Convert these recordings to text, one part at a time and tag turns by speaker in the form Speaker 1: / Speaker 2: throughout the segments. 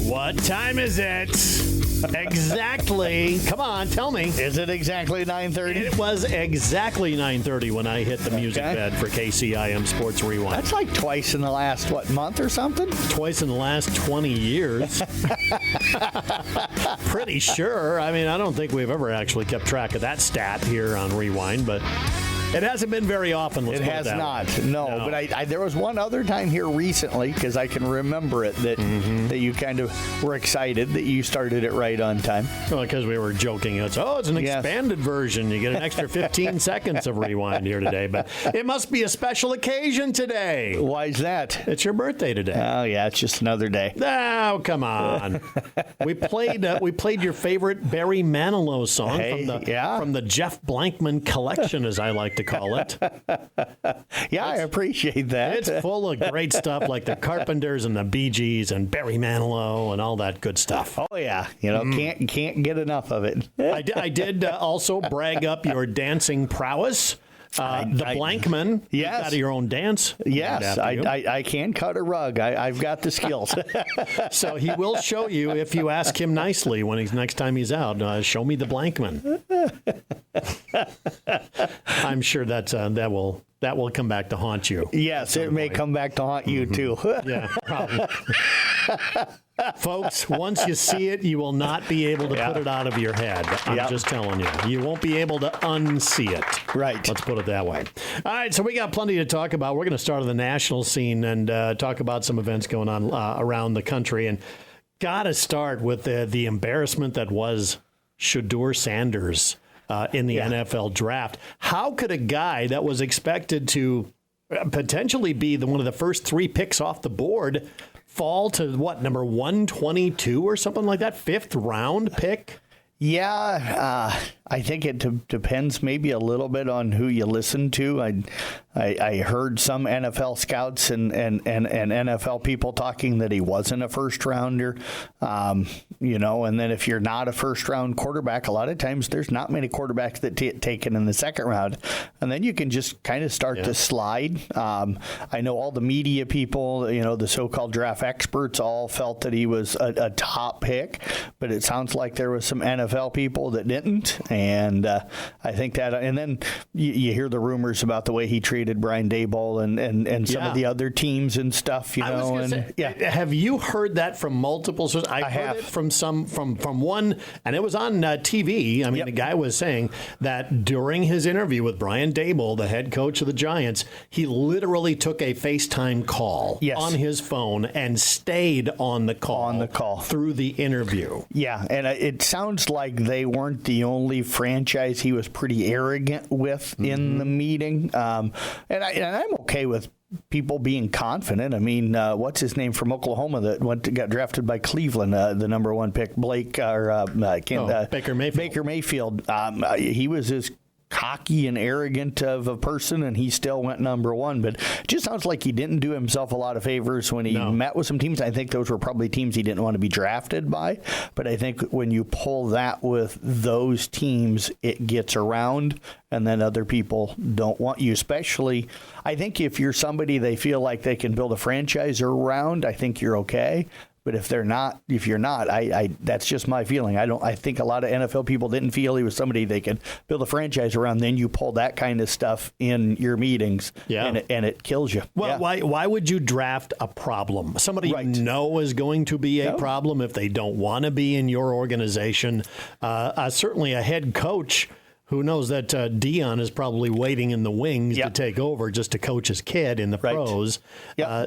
Speaker 1: What time is it? Exactly. Come on, tell me.
Speaker 2: Is it exactly 9:30?
Speaker 1: It was exactly 9:30 when I hit the music bed for KCIM Sports Rewind.
Speaker 2: That's like twice in the last, month or something?
Speaker 1: Twice in the last 20 years. Pretty sure. I mean, I don't think we've ever actually kept track of that stat here on Rewind, but it hasn't been very often.
Speaker 2: It has not. No, but I there was one other time here recently, because I can remember it, that you kind of were excited that you started it right on time.
Speaker 1: Well, because we were joking. It's an expanded version. You get an extra 15 seconds of Rewind here today. But it must be a special occasion today.
Speaker 2: Why is that?
Speaker 1: It's your birthday today.
Speaker 2: Oh, yeah, it's just another day.
Speaker 1: Oh, come on. we played your favorite Barry Manilow song from the Jeff Blankman collection, as I like to call it.
Speaker 2: I appreciate that.
Speaker 1: It's full of great stuff like the Carpenters and the Bee Gees and Barry Manilow and all that good stuff.
Speaker 2: Oh yeah, can't get enough of it.
Speaker 1: I did also brag up your dancing prowess. The Blankman,
Speaker 2: yes.
Speaker 1: You've got your own dance.
Speaker 2: Yes, I can cut a rug. I've got the skills.
Speaker 1: So he will show you if you ask him nicely when next time he's out. Show me the Blankman. I'm sure that will come back to haunt you.
Speaker 2: Yes, it may come back to haunt you too.
Speaker 1: Yeah, probably. Folks, once you see it, you will not be able to put it out of your head. I'm just telling you. You won't be able to unsee it.
Speaker 2: Right.
Speaker 1: Let's put it that way. All right, so we got plenty to talk about. We're going to start on the national scene and talk about some events going on around the country. And got to start with the embarrassment that was Shedeur Sanders in the NFL draft. How could a guy that was expected to potentially be one of the first 3 picks off the board fall to number 122 or something like that? 5th round pick?
Speaker 2: Yeah, I think it depends maybe a little bit on who you listen to. I heard some NFL scouts and NFL people talking that he wasn't a first rounder, and then if you're not a first round quarterback, a lot of times there's not many quarterbacks that taken in the second round, and then you can just kind of start to slide. I know all the media people, the so-called draft experts all felt that he was a top pick, but it sounds like there was some NFL people that didn't, and I think that, and then you hear the rumors about the way he treated Brian Daboll and some of the other teams and stuff,
Speaker 1: Have you heard that from multiple sources? I heard it from one, and it was on TV. I mean, the guy was saying that during his interview with Brian Daboll, the head coach of the Giants, he literally took a FaceTime call on his phone and stayed on the call through the interview.
Speaker 2: Yeah, and it sounds like they weren't the only franchise he was pretty arrogant with in the meeting. And I'm okay with people being confident. I mean, what's his name from Oklahoma that got drafted by Cleveland, the number 1 pick, Baker Mayfield. Baker Mayfield. He was as cocky and arrogant of a person, and he still went number 1. But it just sounds like he didn't do himself a lot of favors when he met with some teams. I think those were probably teams he didn't want to be drafted by. But I think when you pull that with those teams, it gets around, and then other people don't want you. Especially, I think if you're somebody they feel like they can build a franchise around, I think you're okay. But if you're not, that's just my feeling. I think a lot of NFL people didn't feel he was somebody they could build a franchise around. Then you pull that kind of stuff in your meetings, and it kills you.
Speaker 1: Well, why would you draft a problem? Somebody you know is going to be a problem if they don't want to be in your organization. Certainly a head coach who knows that Dion is probably waiting in the wings to take over just to coach his kid in the pros.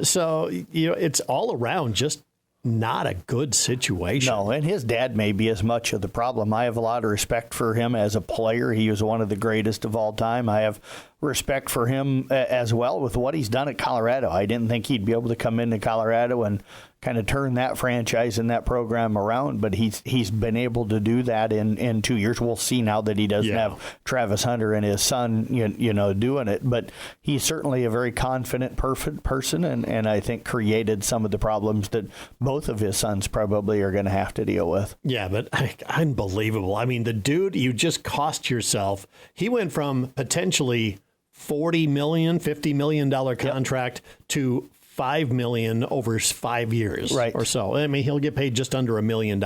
Speaker 1: So it's all around just not a good situation.
Speaker 2: No, and his dad may be as much of the problem. I have a lot of respect for him as a player. He was one of the greatest of all time. I have respect for him as well with what he's done at Colorado. I didn't think he'd be able to come into Colorado and kind of turn that franchise and that program around, but he's been able to do that in 2 years. We'll see now that he doesn't have Travis Hunter and his son, doing it, but he's certainly a very confident, perfect person, and I think created some of the problems that both of his sons probably are going to have to deal with.
Speaker 1: Yeah, but unbelievable. I mean, the dude, you just cost yourself. He went from potentially $40 million, $50 million contract to $5 million over 5 years or so. I mean, he'll get paid just under $1 million.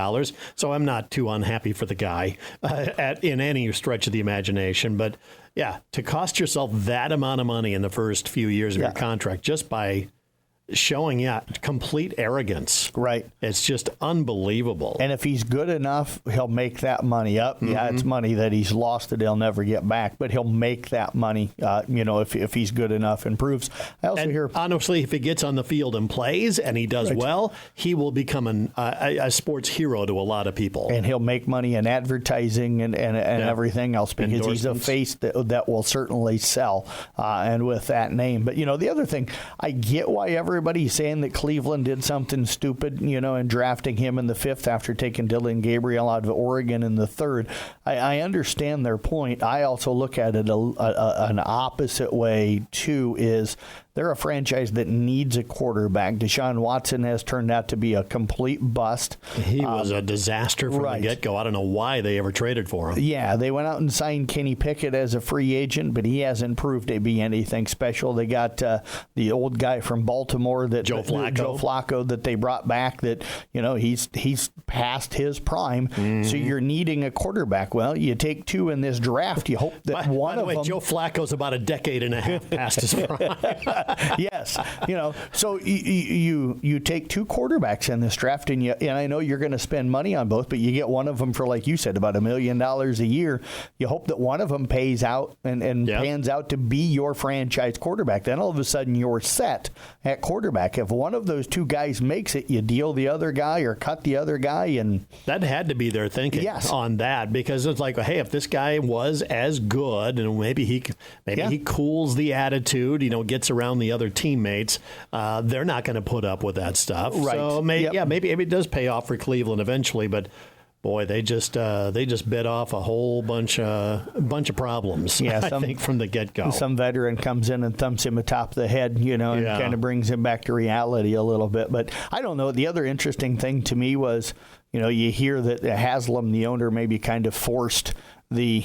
Speaker 1: So I'm not too unhappy for the guy in any stretch of the imagination. But yeah, to cost yourself that amount of money in the first few years of your contract just by showing complete arrogance.
Speaker 2: Right.
Speaker 1: It's just unbelievable.
Speaker 2: And if he's good enough, he'll make that money up. Yeah, it's money that he's lost that he'll never get back, but he'll make that money, if he's good enough and proves. I also hear,
Speaker 1: honestly, if he gets on the field and plays and he does well, he will become a sports hero to a lot of people.
Speaker 2: And he'll make money in advertising and everything else because he's a face that will certainly sell and with that name. But, the other thing, I get why everybody's saying that Cleveland did something stupid, in drafting him in the 5th after taking Dylan Gabriel out of Oregon in the 3rd. I understand their point. I also look at it an opposite way, too, is they're a franchise that needs a quarterback. Deshaun Watson has turned out to be a complete bust.
Speaker 1: He was a disaster from the get-go. I don't know why they ever traded for him.
Speaker 2: Yeah, they went out and signed Kenny Pickett as a free agent, but he hasn't proved to be anything special. They got the old guy from Baltimore, Joe Flacco, that they brought back. That he's past his prime. So you're needing a quarterback. Well, you take 2 in this draft. You hope that one of them.
Speaker 1: Joe Flacco's about a decade and a half past his prime.
Speaker 2: Yes, so you take 2 quarterbacks in this draft, and I know you're going to spend money on both, but you get one of them for, like you said, about $1 million a year. You hope that one of them pays out and pans out to be your franchise quarterback. Then all of a sudden you're set at quarterback. If one of those 2 guys makes it, you deal the other guy or cut the other guy, and
Speaker 1: that had to be their thinking on that, because it's like, hey, if this guy was as good, and maybe he cools the attitude, gets around the other teammates, they're not going to put up with that stuff.
Speaker 2: Right.
Speaker 1: So maybe it does pay off for Cleveland eventually, but boy, they just bit off a whole bunch of problems.
Speaker 2: Yeah,
Speaker 1: I think from the get-go.
Speaker 2: Some veteran comes in and thumps him atop the head, and kind of brings him back to reality a little bit. But I don't know. The other interesting thing to me was, you hear that Haslam, the owner, maybe kind of forced the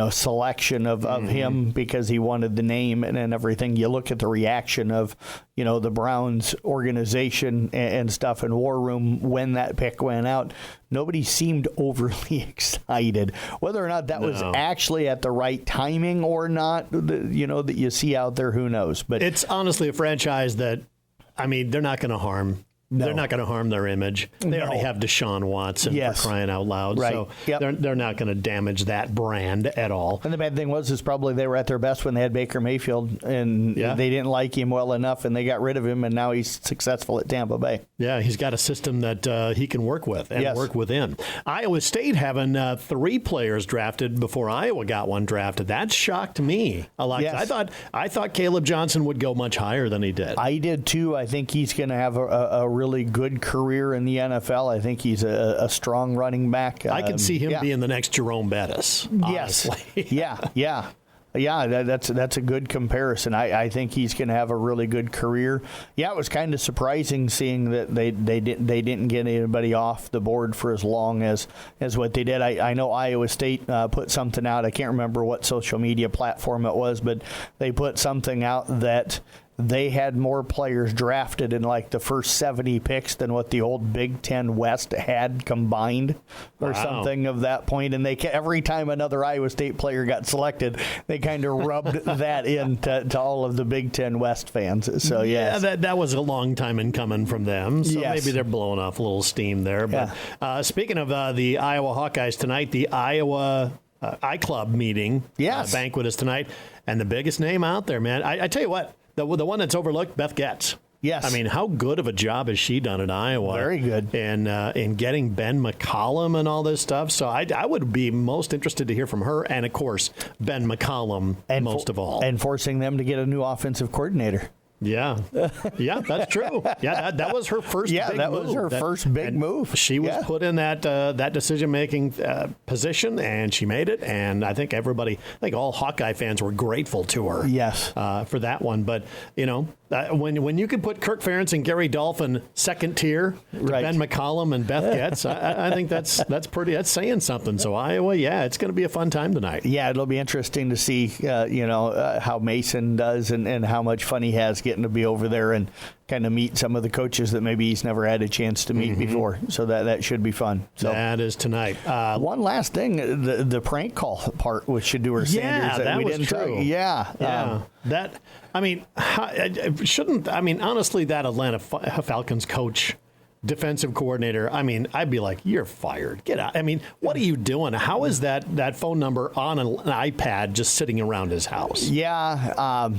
Speaker 2: selection of him because he wanted the name and everything. You look at the reaction of, the Browns organization and stuff in War Room when that pick went out. Nobody seemed overly excited. Whether or not that was actually at the right timing or not, that you see out there, who knows? But
Speaker 1: it's honestly a franchise that, they're not going to harm. No. They're not going to harm their image. They already have Deshaun Watson for crying out loud.
Speaker 2: Right.
Speaker 1: So they're not going to damage that brand at all.
Speaker 2: And the bad thing was probably they were at their best when they had Baker Mayfield, and they didn't like him well enough, and they got rid of him, and now he's successful at Tampa Bay.
Speaker 1: Yeah, he's got a system that he can work with and work within. Iowa State having 3 players drafted before Iowa got one drafted. That shocked me a lot.
Speaker 2: Yes.
Speaker 1: I thought Caleb Johnson would go much higher than he did.
Speaker 2: I did too. I think he's going to have a really good career in the NFL. I think he's a strong running back.
Speaker 1: I could see him being the next Jerome Bettis. Honestly.
Speaker 2: Yes. Yeah, that's a good comparison. I think he's going to have a really good career. Yeah, it was kind of surprising seeing that they didn't get anybody off the board for as long as what they did. I know Iowa State put something out. I can't remember what social media platform it was, but they put something out that they had more players drafted in like the first 70 picks than what the old Big Ten West had combined or something of that point. And every time another Iowa State player got selected, they kind of rubbed that into all of the Big Ten West fans. So,
Speaker 1: that was a long time in coming from them. So maybe they're blowing off a little steam there. But speaking of the Iowa Hawkeyes tonight, the Iowa iClub meeting banquet is tonight. And the biggest name out there, man, I tell you what, the one that's overlooked, Beth Getz.
Speaker 2: Yes.
Speaker 1: How good of a job has she done at Iowa?
Speaker 2: Very good.
Speaker 1: And in getting Ben McCollum and all this stuff. So I would be most interested to hear from her. And, of course, Ben McCollum most of all.
Speaker 2: And forcing them to get a new offensive coordinator.
Speaker 1: Yeah, that's true. Yeah, that was her first big move.
Speaker 2: that was her first big move.
Speaker 1: She was put in that decision-making position, and she made it. And I think all Hawkeye fans were grateful to her for that one. But, when you can put Kirk Ferentz and Gary Dolphin second tier, Ben McCollum and Beth Getz, I think that's saying something. So Iowa, it's going to be a fun time tonight.
Speaker 2: Yeah, it'll be interesting to see, how Mason does and how much fun he has getting to be over there and kind of meet some of the coaches that maybe he's never had a chance to meet before. So that should be fun. So
Speaker 1: that is tonight.
Speaker 2: One last thing, the prank call part with Shedeur Sanders
Speaker 1: that
Speaker 2: we
Speaker 1: was
Speaker 2: didn't
Speaker 1: true. Honestly, that Atlanta Falcons coach, defensive coordinator, I'd be like, you're fired. Get out. What are you doing? How is that phone number on an iPad just sitting around his house?
Speaker 2: Yeah.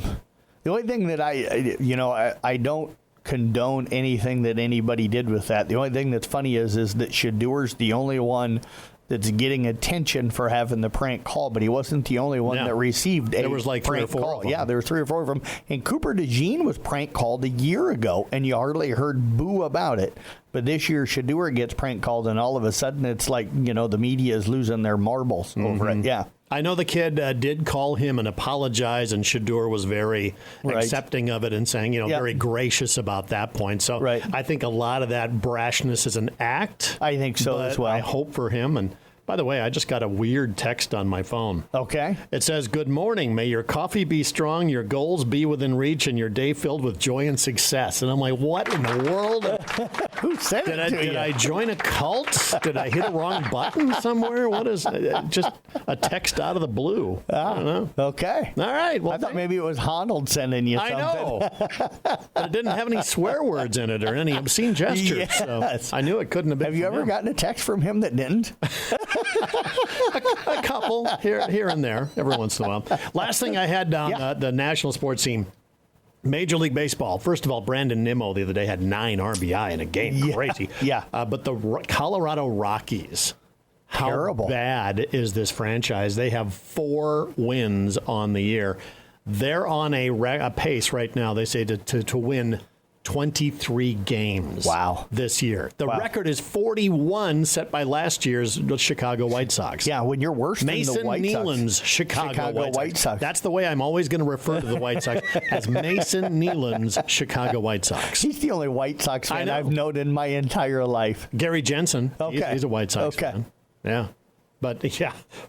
Speaker 2: The only thing that I don't condone anything that anybody did with that. The only thing that's funny is that Shedeur's the only one that's getting attention for having the prank call, but he wasn't the only one that received a
Speaker 1: there was like
Speaker 2: prank
Speaker 1: 3 or 4
Speaker 2: call.
Speaker 1: of them.
Speaker 2: Yeah, there were 3 or 4 of them. And Cooper DeJean was prank called a year ago, and you hardly heard boo about it. But this year, Shedeur gets prank called, and all of a sudden, it's like, the media is losing their marbles over it. Yeah.
Speaker 1: I know the kid did call him and apologize, and Shedeur was very accepting of it and saying, very gracious about that point. So I think a lot of that brashness is an act.
Speaker 2: I think so as well.
Speaker 1: I hope for him. And by the way, I just got a weird text on my phone.
Speaker 2: Okay.
Speaker 1: It says, "Good morning. May your coffee be strong, your goals be within reach, and your day filled with joy and success." And I'm like, what in the world?
Speaker 2: Who said it to you?
Speaker 1: Did I join a cult? Did I hit a wrong button somewhere? What is just a text out of the blue? I don't know.
Speaker 2: Okay.
Speaker 1: All right. Well,
Speaker 2: I thought maybe it was Honnold sending you something.
Speaker 1: I know. But it didn't have any swear words in it or any obscene gestures.
Speaker 2: Yes.
Speaker 1: So I knew it couldn't have been.
Speaker 2: Have you ever gotten a text from him that didn't?
Speaker 1: A couple here and there, every once in a while. Last thing I had down the national sports team, Major League Baseball. First of all, Brandon Nimmo the other day had 9 RBI in a game. Crazy.
Speaker 2: Yeah.
Speaker 1: But the Colorado Rockies, how bad is this franchise? They have 4 wins on the year. They're on a pace right now, they say, to win 23 games this year. The record is 41 set by last year's Chicago White Sox.
Speaker 2: Yeah, when you're worse than the White Sox.
Speaker 1: Mason Nealon's Chicago White Sox. That's the way I'm always going to refer to the White Sox, as Mason Nealon's Chicago White Sox.
Speaker 2: He's the only White Sox fan I've known in my entire life.
Speaker 1: Gary Jensen, he's a White Sox fan. Yeah. But,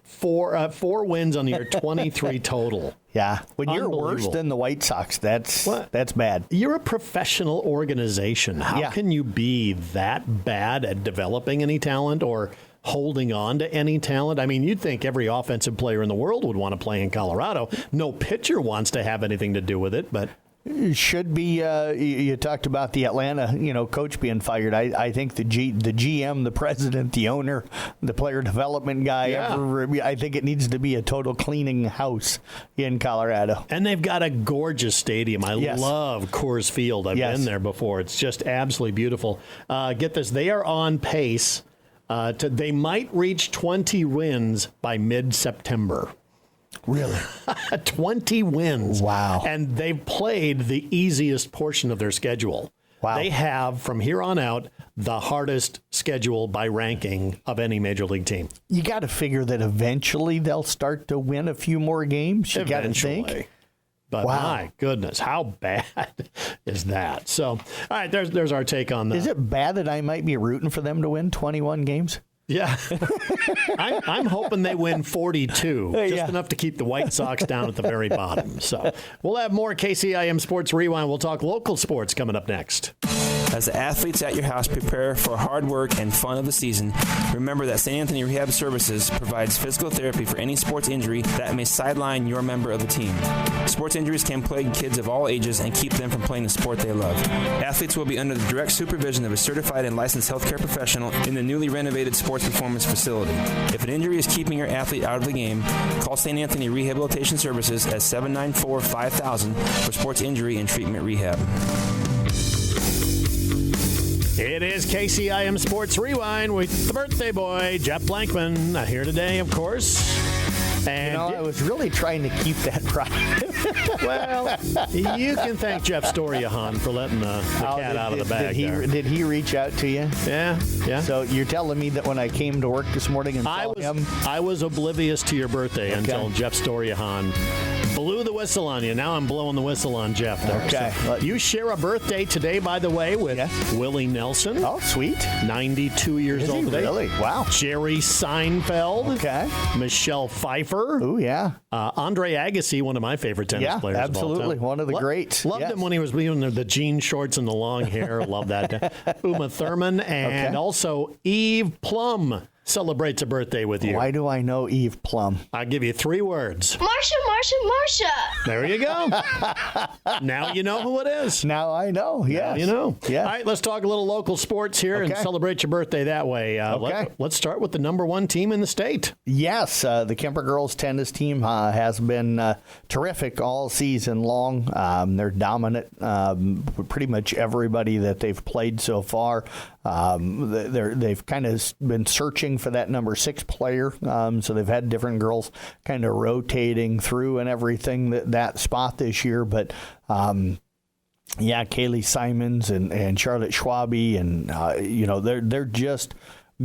Speaker 1: 4 wins on the year, 23 total.
Speaker 2: Yeah. When you're worse than the White Sox, that's bad.
Speaker 1: You're a professional organization. How can you be that bad at developing any talent or holding on to any talent? You'd think every offensive player in the world would want to play in Colorado. No pitcher wants to have anything to do with it, but...
Speaker 2: Should be. You talked about the Atlanta, coach being fired. I think the GM, the president, the owner, the player development guy. I think it needs to be a total cleaning house in Colorado.
Speaker 1: And they've got a gorgeous stadium. I love Coors Field. I've been there before. It's just absolutely beautiful. Get this: they are on pace. They might reach 20 wins by mid-September.
Speaker 2: Really?
Speaker 1: 20 wins.
Speaker 2: Wow.
Speaker 1: And they've played the easiest portion of their schedule. Wow. They have, from here on out, the hardest schedule by ranking of any major league team.
Speaker 2: You got to figure that eventually they'll start to win a few more games. You got to think.
Speaker 1: But my goodness, how bad is that? So, all right, there's our take on that.
Speaker 2: Is it bad that I might be rooting for them to win 21 games?
Speaker 1: Yeah. I'm hoping they win 42, just enough to keep the White Sox down at the very bottom. So we'll have more KCIM Sports Rewind. We'll talk local sports coming up next.
Speaker 3: As the athletes at your house prepare for hard work and fun of the season, remember that St. Anthony Rehab Services provides physical therapy for any sports injury that may sideline your member of the team. Sports injuries can plague kids of all ages and keep them from playing the sport they love. Athletes will be under the direct supervision of a certified and licensed healthcare professional in the newly renovated sports performance facility. If an injury is keeping your athlete out of the game, call St. Anthony Rehabilitation Services at 794-5000 for sports injury and treatment rehab.
Speaker 1: It is KCIM Sports Rewind with the birthday boy, Jeff Blankman, here today, of course. And
Speaker 2: I was really trying to keep that private.
Speaker 1: Well, you can thank Jeff Storiahan for letting the cat out of the bag.
Speaker 2: Did he reach out to you?
Speaker 1: Yeah.
Speaker 2: So you're telling me that when I came to work this morning and saw him,
Speaker 1: I was oblivious to your birthday until Jeff Storiahan Blew the whistle on you. Now I'm blowing the whistle on Jeff there.
Speaker 2: Okay.
Speaker 1: So, you share a birthday today, by the way, with Willie Nelson.
Speaker 2: Oh, sweet.
Speaker 1: 92 years old today.
Speaker 2: Really? Wow.
Speaker 1: Jerry Seinfeld.
Speaker 2: Okay.
Speaker 1: Michelle Pfeiffer.
Speaker 2: Oh, yeah.
Speaker 1: Andre Agassi, one of my favorite tennis players.
Speaker 2: Absolutely.
Speaker 1: Of all time.
Speaker 2: One of the greats.
Speaker 1: Loved him when he was wearing the jean shorts and the long hair. Love that. Uma Thurman and also Eve Plum celebrates a birthday with you.
Speaker 2: Why do I know Eve Plum?
Speaker 1: I'll give you 3 words.
Speaker 4: Marsha, Marsha, Marsha.
Speaker 1: There you go. Now you know who it is.
Speaker 2: Now I know. Yeah.
Speaker 1: You know.
Speaker 2: Yeah.
Speaker 1: All right, let's talk a little local sports here and celebrate your birthday that way. Let's start with the number 1 team in the state.
Speaker 2: Yes, the Kemper girls tennis team has been terrific all season long. They're dominant. Pretty much everybody that they've played so far. They've kind of been searching for that number 6 player. So they've had different girls kind of rotating through and everything that spot this year. But Kaylee Simons and Charlotte Schwabe and they're just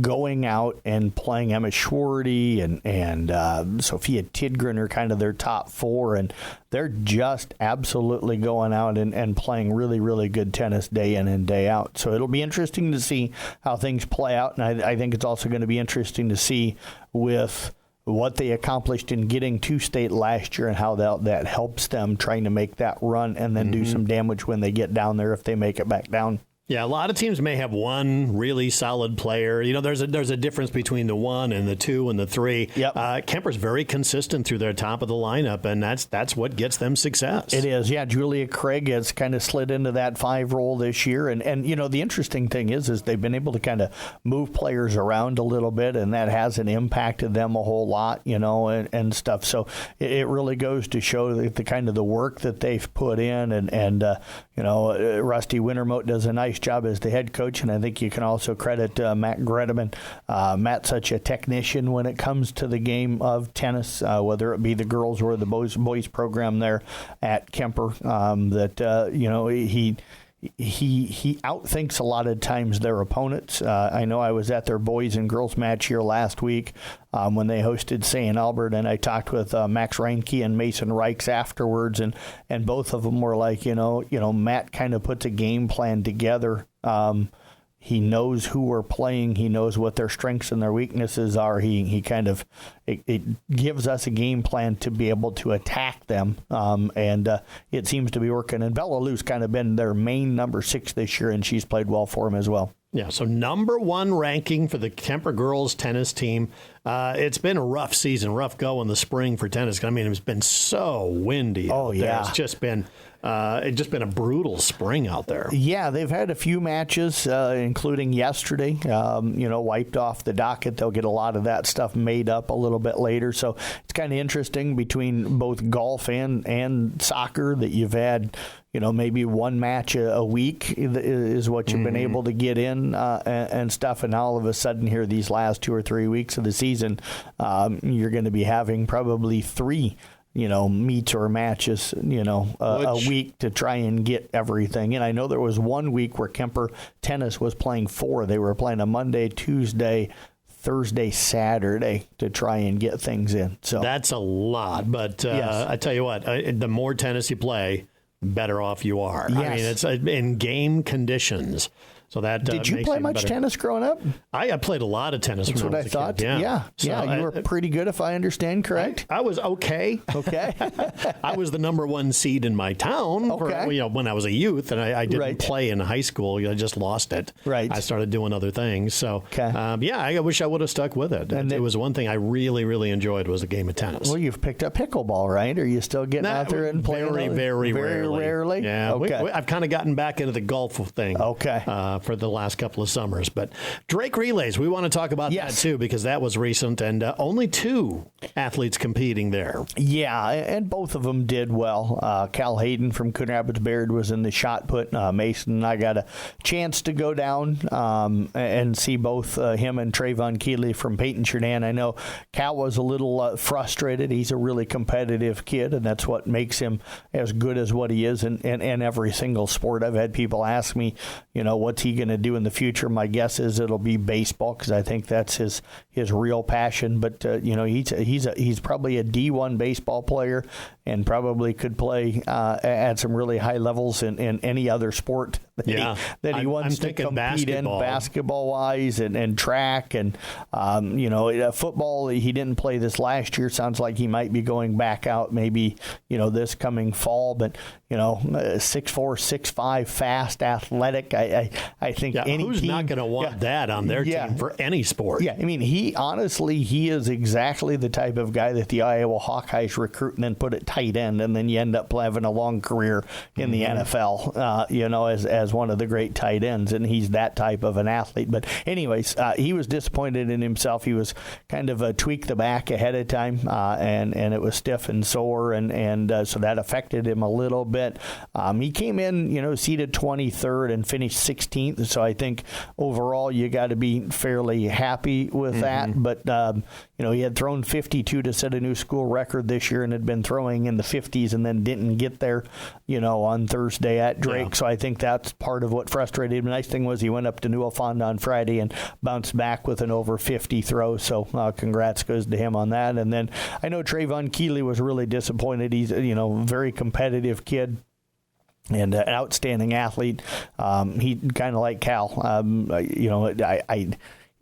Speaker 2: going out and playing. Emma Schwarty and Sophia Tidgren are kind of their top 4, and they're just absolutely going out and playing really, really good tennis day in and day out. So it'll be interesting to see how things play out, and I think it's also going to be interesting to see with what they accomplished in getting to state last year and how that helps them trying to make that run and then do some damage when they get down there if they make it back down.
Speaker 1: Yeah, a lot of teams may have one really solid player. You know, there's a difference between the 1 and the 2 and the 3.
Speaker 2: Yep.
Speaker 1: Kemper's very consistent through their top of the lineup, and that's what gets them success.
Speaker 2: It is. Yeah, Julia Craig has kind of slid into that 5 role this year. And you know, the interesting thing is they've been able to kind of move players around a little bit, and that hasn't impacted them a whole lot, you know, and stuff. So it really goes to show the kind of the work that they've put in. And Rusty Wintermote does a nice job as the head coach, and I think you can also credit Matt Gredeman. Matt's such a technician when it comes to the game of tennis, whether it be the girls or the boys program there at Kemper. He outthinks a lot of times their opponents. I know I was at their boys and girls match here last week when they hosted St. Albert, and I talked with Max Reinke and Mason Reichs afterwards, and both of them were like, Matt kind of puts a game plan together. He knows who we're playing. He knows what their strengths and their weaknesses are. He kind of it gives us a game plan to be able to attack them, and it seems to be working. And Bella Lou's kind of been their main number 6 this year, and she's played well for him as well.
Speaker 1: Yeah, so number 1 ranking for the Kemper girls tennis team. It's been a rough season, rough go in the spring for tennis. I mean, it's been so windy.
Speaker 2: Oh, yeah.
Speaker 1: It's just been a brutal spring out there.
Speaker 2: Yeah, they've had a few matches, including yesterday, wiped off the docket. They'll get a lot of that stuff made up a little bit later. So it's kind of interesting between both golf and soccer that you've had, maybe one match a week is what you've been able to get in and stuff. And all of a sudden here, these last 2 or 3 weeks of the season, you're going to be having probably 3 meets or matches, a week to try and get everything. And I know there was 1 week where Kemper tennis was playing 4. They were playing a Monday, Tuesday, Thursday, Saturday to try and get things in. So that's
Speaker 1: a lot. But yes. I tell you what, the more tennis you play, better off you are.
Speaker 2: Yes.
Speaker 1: I mean, it's in game conditions. So that
Speaker 2: did you play much tennis growing up?
Speaker 1: I played a lot of tennis.
Speaker 2: That's what I thought.
Speaker 1: Kid. Yeah.
Speaker 2: So you were pretty good, if I understand correct.
Speaker 1: I was okay.
Speaker 2: Okay.
Speaker 1: I was the number 1 seed in my town. When I was a youth, and I didn't play in high school. I just lost it.
Speaker 2: Right.
Speaker 1: I started doing other things. So I wish I would have stuck with it.
Speaker 2: And
Speaker 1: it was one thing I really, really enjoyed was the game of tennis.
Speaker 2: Well, you've picked up pickleball, right? Are you still getting out there and playing?
Speaker 1: Very rarely. Yeah.
Speaker 2: Okay.
Speaker 1: I've kind of gotten back into the golf thing.
Speaker 2: Okay.
Speaker 1: For the last couple of summers. But Drake Relays, we want to talk about that too, because that was recent, and only 2 athletes competing there.
Speaker 2: Yeah, and both of them did well. Cal Hayden from Coon Rapids Bayard was in the shot put. Mason and I got a chance to go down and see both him and Trayvon Keeley from Peyton Chernan. I know Cal was a little frustrated. He's a really competitive kid, and that's what makes him as good as what he is in every single sport. I've had people ask me, what's he he going to do in the future? My guess is it'll be baseball, because I think that's his real passion. But he's probably a D1 baseball player, and probably could play at some really high levels in any other sport that he wants to compete in, basketball wise, and track, and football. He didn't play this last year. Sounds like he might be going back out maybe this coming fall. But 6'4", 6'5", fast, athletic. I think any
Speaker 1: who's
Speaker 2: team,
Speaker 1: not going to want that on their team for any sport?
Speaker 2: Yeah, I mean, he is exactly the type of guy that the Iowa Hawkeyes recruit and then put at tight end, and then you end up having a long career in the NFL, as one of the great tight ends, and he's that type of an athlete. But anyways, he was disappointed in himself. He was kind of tweaked the back ahead of time, and it was stiff and sore, and so that affected him a little bit. He came in, seated 23rd and finished 16th, so I think overall you got to be fairly happy with that. But he had thrown 52 to set a new school record this year, and had been throwing in the 50s, and then didn't get there, on Thursday at Drake. Yeah. So I think that's part of what frustrated him. The nice thing was he went up to Newfoundland on Friday and bounced back with an over 50 throw. So congrats goes to him on that. And then I know Trayvon Keeley was really disappointed. He's a very competitive kid and an outstanding athlete. He kind of like Cal.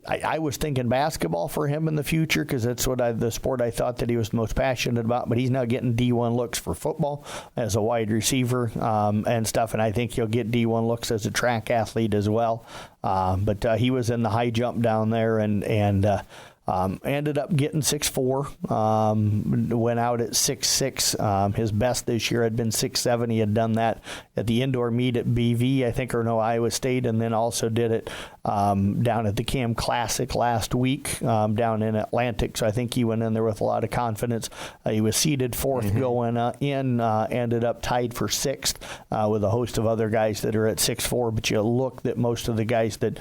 Speaker 2: I was thinking basketball for him in the future, because that's the sport I thought that he was most passionate about. But he's now getting D1 looks for football as a wide receiver and stuff, and I think he'll get D1 looks as a track athlete as well. But he was in the high jump down there, and ended up getting 6'4", went out at 6'6". His best this year had been 6'7". He had done that at the indoor meet at BV, Iowa State, and then also did it down at the CAM Classic last week down in Atlantic. So I think he went in there with a lot of confidence. He was seeded fourth going in, ended up tied for sixth with a host of other guys that are at 6'4". But you look that most of the guys that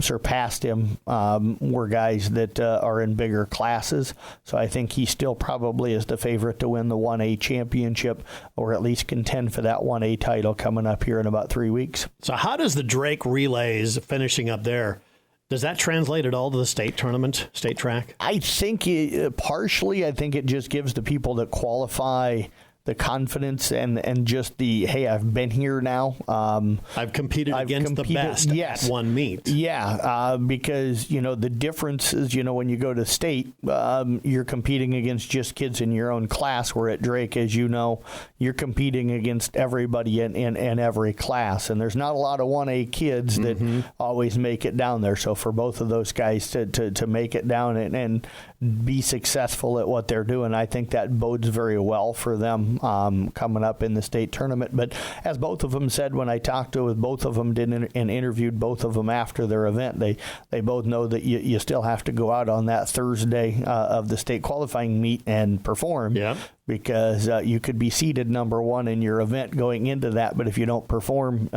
Speaker 2: surpassed him were guys that are in bigger classes. So I think he still probably is the favorite to win the 1A championship, or at least contend for that 1A title coming up here in about 3 weeks.
Speaker 1: So how does the Drake relays finishing up there, does that translate at all to the state tournament, state track?
Speaker 2: I think partially. I think it just gives the people that qualify the confidence and just the, hey, I've been here now.
Speaker 1: I've competed against the best at one meet.
Speaker 2: Yeah, because, the difference is, when you go to state, you're competing against just kids in your own class, where at Drake, as you know, you're competing against everybody in every class. And there's not a lot of 1A kids that always make it down there. So for both of those guys to make it down and be successful at what they're doing, I think that bodes very well for them coming up in the state tournament. But as both of them said, when I talked with both of them, and interviewed both of them after their event, they both know that you still have to go out on that Thursday of the state qualifying meet and perform. Yeah. Because you could be seeded number one in your event going into that, but if you don't perform,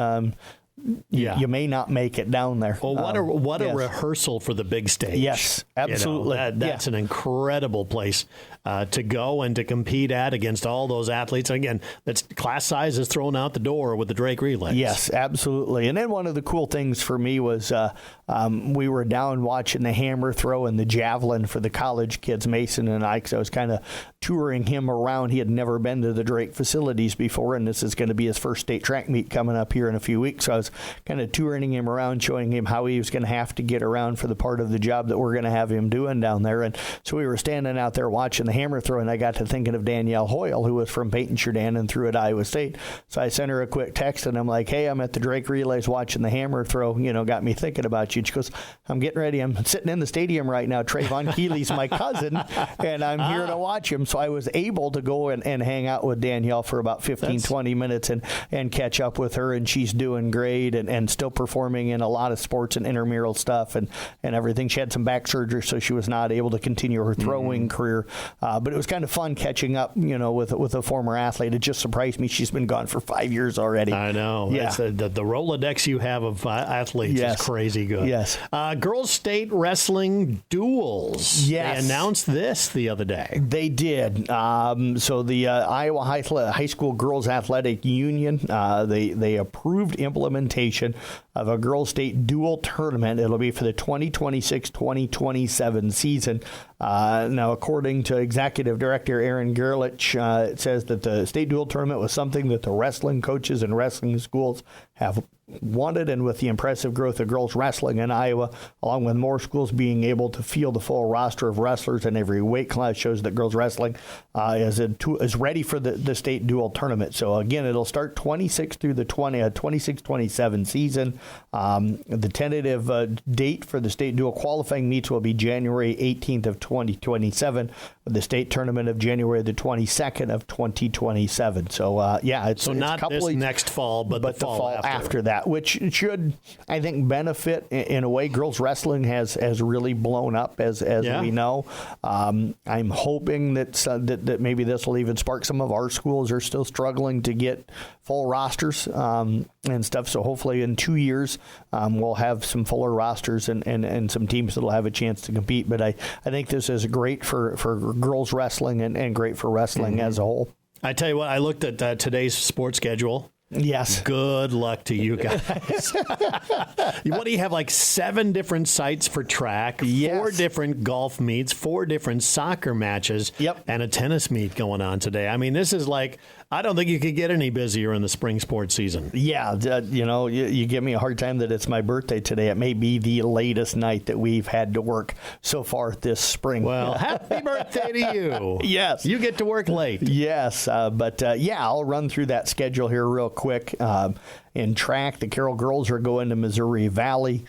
Speaker 2: you may not make it down there.
Speaker 1: Well, what a rehearsal for the big stage.
Speaker 2: Yes, absolutely.
Speaker 1: That's an incredible place to go and to compete at against all those athletes. Again, that's class size is thrown out the door with the Drake relays.
Speaker 2: Yes, absolutely. And then one of the cool things for me was we were down watching the hammer throw and the javelin for the college kids, Mason and I, because I was kind of touring him around. He had never been to the Drake facilities before, and this is going to be his first state track meet coming up here in a few weeks. So I was kind of touring him around, showing him how he was going to have to get around for the part of the job that we're going to have him doing down there. And so we were standing out there watching the hammer throw, and I got to thinking of Danielle Hoyle, who was from Peyton-Sheridan and threw at Iowa State. So I sent her a quick text, and I'm like, hey, I'm at the Drake relays watching the hammer throw, got me thinking about you. She goes, I'm getting ready. I'm sitting in the stadium right now. Trayvon Keeley's my cousin, and I'm here to watch him. So I was able to go and hang out with Danielle for about 20 minutes and catch up with her, and she's doing great and still performing in a lot of sports and intramural stuff and everything. She had some back surgery, so she was not able to continue her throwing career. But it was kind of fun catching up, with a former athlete. It just surprised me. She's been gone for 5 years already.
Speaker 1: I know. Yeah. The Rolodex you have of athletes is crazy good. Yes. Girls State Wrestling Duels. Yes. They announced this the other day.
Speaker 2: They did. So the Iowa High School Girls Athletic Union, they approved implementation presentation of a girls' state dual tournament. It'll be for the 2026-2027 season. Now, according to Executive Director Aaron Gerlich, it says that the state dual tournament was something that the wrestling coaches and wrestling schools have wanted, and with the impressive growth of girls wrestling in Iowa, along with more schools being able to field a full roster of wrestlers in every weight class, shows that girls wrestling is ready for the state dual tournament. So again, it'll start 26 through the 26-27 season. The tentative date for the state dual qualifying meets will be January 18th of 2027, with the state tournament of January the 22nd of 2027. So it's
Speaker 1: not this next fall, but the fall
Speaker 2: after that, which should, I think, benefit in a way. Girls wrestling has really blown up, as we know. I'm hoping that maybe this will even spark some of our schools are still struggling to get full rosters and stuff. So hopefully in 2 years we'll have some fuller rosters and some teams that'll have a chance to compete. But I think this is great for girls wrestling and great for wrestling as a whole.
Speaker 1: I tell you what, I looked at today's sports schedule.
Speaker 2: Yes.
Speaker 1: Good luck to you guys. What do you have, like 7 different sites for track, 4 different golf meets, 4 different soccer matches, and a tennis meet going on today. I mean, this is like, I don't think you could get any busier in the spring sports season.
Speaker 2: Yeah, you give me a hard time that it's my birthday today. It may be the latest night that we've had to work so far this spring.
Speaker 1: Well, happy birthday to you.
Speaker 2: Yes.
Speaker 1: You get to work late.
Speaker 2: Yes, but I'll run through that schedule here real quick. In track, the Carroll girls are going to Missouri Valley.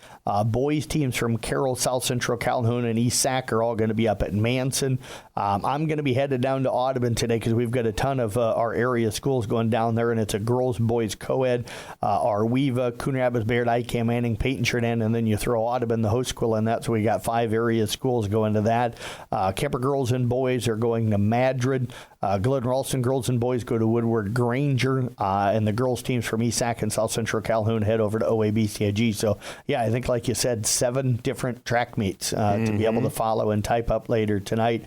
Speaker 2: Boys teams from Carroll, South Central, Calhoun, and East Sac are all going to be up at Manson. I'm going to be headed down to Audubon today because we've got a ton of our area schools going down there, and it's a girls-boys co-ed. Arweva, Coon Rapids, Bayard, ICAM, Manning, Peyton, Churdan, and then you throw Audubon, the host school, in that. So we got 5 area schools going to that. Kemper girls and boys are going to Madrid. Glidden Ralston girls and boys go to Woodward Granger, and the girls teams from East Sac and South Central Calhoun head over to OABCIG. So, I think, like you said, 7 different track meets to be able to follow and type up later tonight.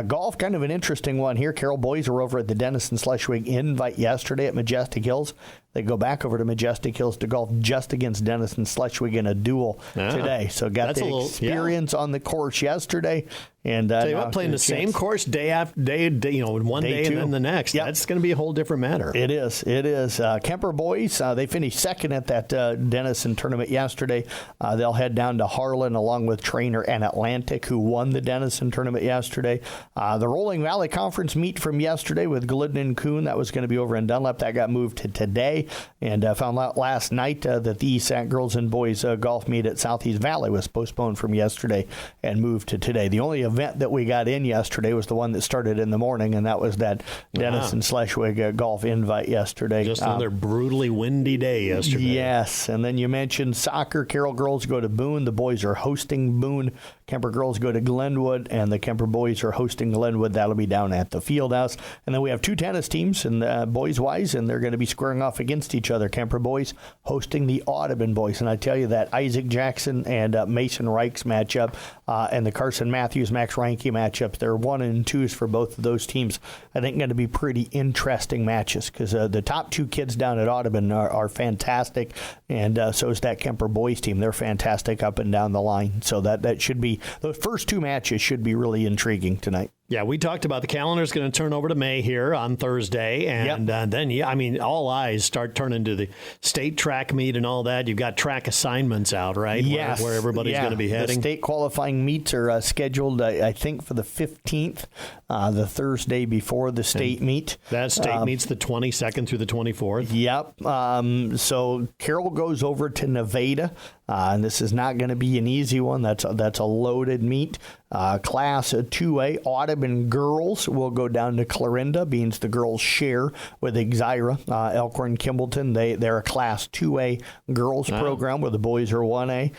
Speaker 2: Golf, kind of an interesting one here. Carroll boys are over at the Denison Schleswig Invite yesterday at Majestic Hills. They go back over to Majestic Hills to golf just against Denison Schleswig in a duel today. So got the experience on the course yesterday. And
Speaker 1: tell you what, playing the same course day after day, one day and then the next. Yep. That's going to be a whole different matter.
Speaker 2: It is. Kemper boys, they finished second at that Denison tournament yesterday. They'll head down to Harlan along with Trainer and Atlantic, who won the Denison tournament yesterday. The Rolling Valley Conference meet from yesterday with Glidden and Coon, that was going to be over in Dunlap. That got moved to today. And found out last night that the East Sac girls and boys golf meet at Southeast Valley was postponed from yesterday and moved to today. The only event that we got in yesterday was the one that started in the morning, and that was that Denison Schleswig golf invite yesterday.
Speaker 1: Just another brutally windy day yesterday.
Speaker 2: Yes, and then you mentioned soccer. Carroll girls go to Boone. The boys are hosting Boone. Kemper girls go to Glenwood, and the Kemper boys are hosting Glenwood. That'll be down at the Fieldhouse. And then we have 2 tennis teams, and boys-wise, and they're going to be squaring off against each other. Kemper boys hosting the Audubon boys. And I tell you that Isaac Jackson and Mason Reichs matchup and the Carson Matthews, Max Reinke matchups, they're 1 and 2s for both of those teams. I think going to be pretty interesting matches because the top 2 kids down at Audubon are fantastic, and so is that Kemper boys team. They're fantastic up and down the line. So that should be, those first 2 matches should be really intriguing tonight.
Speaker 1: Yeah, we talked about the calendar's going to turn over to May here on Thursday, and then all eyes start turning to the state track meet and all that. You've got track assignments out, right?
Speaker 2: Yes.
Speaker 1: Where everybody's going to be heading.
Speaker 2: The state qualifying meets are scheduled, I think, for the 15th, the Thursday before the state meet.
Speaker 1: That state meets the 22nd through the 24th.
Speaker 2: Yep. So Carroll goes over to Nevada. And this is not going to be an easy one. That's a loaded meet. Class 2A, Audubon girls will go down to Clarinda, means the girls share with Exira, Elkhorn, Kimballton. They're a Class 2A girls program where the boys are 1A.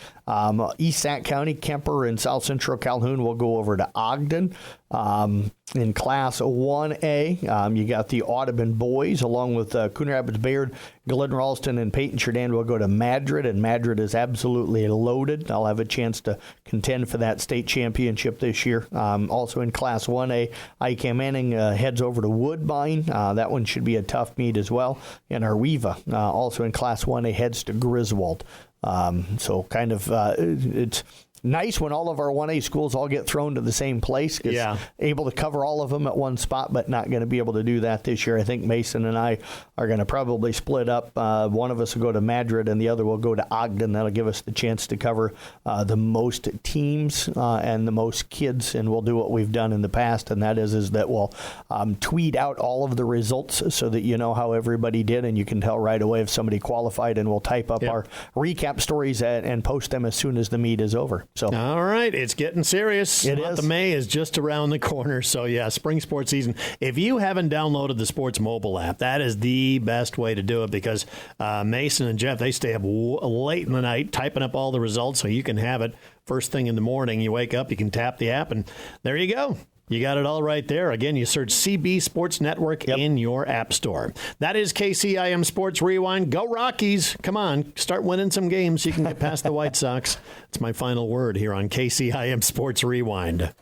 Speaker 2: East Sac County, Kemper, and South Central Calhoun will go over to Ogden. In Class 1A, you got the Audubon boys, along with Coon Rapids Bayard, Glen Ralston, and Peyton Sheridan will go to Madrid, and Madrid is absolutely loaded. I'll have a chance to contend for that state championship this year. Also in Class 1A, ICAM Manning heads over to Woodbine. That one should be a tough meet as well. And Arviva, also in Class 1A, heads to Griswold. So kind of it's nice when all of our 1A schools all get thrown to the same place.
Speaker 1: Yeah.
Speaker 2: Able to cover all of them at one spot, but not going to be able to do that this year. I think Mason and I are going to probably split up. One of us will go to Madrid and the other will go to Ogden. That'll give us the chance to cover the most teams and the most kids, and we'll do what we've done in the past, and that is that we'll tweet out all of the results so that you know how everybody did, and you can tell right away if somebody qualified, and we'll type up our recap stories and post them as soon as the meet is over. So,
Speaker 1: all right, it's getting serious.
Speaker 2: It
Speaker 1: Month
Speaker 2: is.
Speaker 1: of May is just around the corner. So, yeah, spring sports season. If you haven't downloaded the Sports mobile app, that is the best way to do it because Mason and Jeff, they stay up late in the night typing up all the results so you can have it first thing in the morning. You wake up, you can tap the app, and there you go. You got it all right there. Again, you search CB Sports Network in your app store. That is KCIM Sports Rewind. Go Rockies. Come on, start winning some games so you can get past the White Sox. It's my final word here on KCIM Sports Rewind.